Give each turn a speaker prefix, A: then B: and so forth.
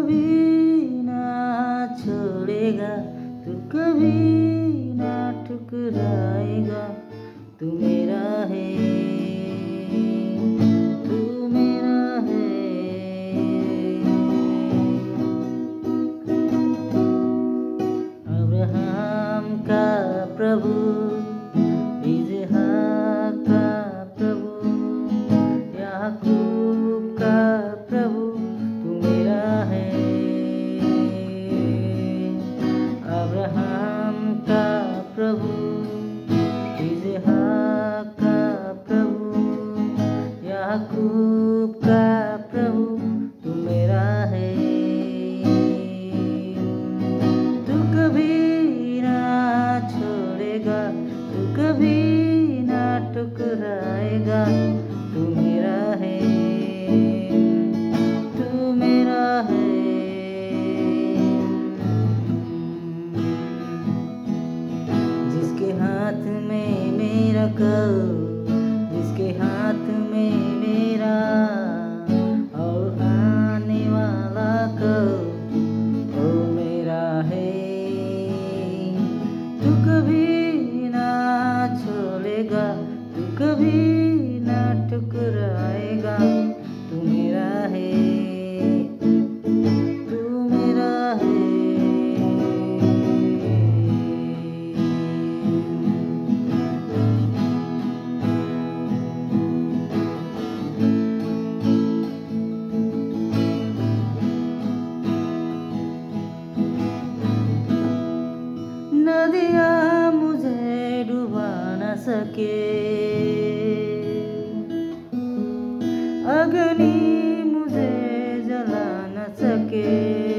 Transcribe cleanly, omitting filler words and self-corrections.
A: कभी ना छोड़ेगा, तू कभी ना ठुकराएगा। तू मेरा है, तू मेरा है। अब्राहम का प्रभु, इसहाक का प्रभु, याकूब का प्रभु, तू मेरा है। अब्राहम का प्रभु, इसहाक का प्रभु, याकूब का प्रभु, तू मेरा है। तू कभी ना छोड़ेगा, तू कभी ना ठुकराएगा। तू मेरा है, तू मेरा है। जिसके हाथ में मेरा कल, जिसके हाथ में मेरा और आने वाला कल, वो मेरा है। तू कभी ना छोड़ेगा, तू कभी ना ठुकराएगा। तू मेरा है, तू मेरा है। नदियाँ मुझे डुबा न सके, अग्नि मुझे जला न सके।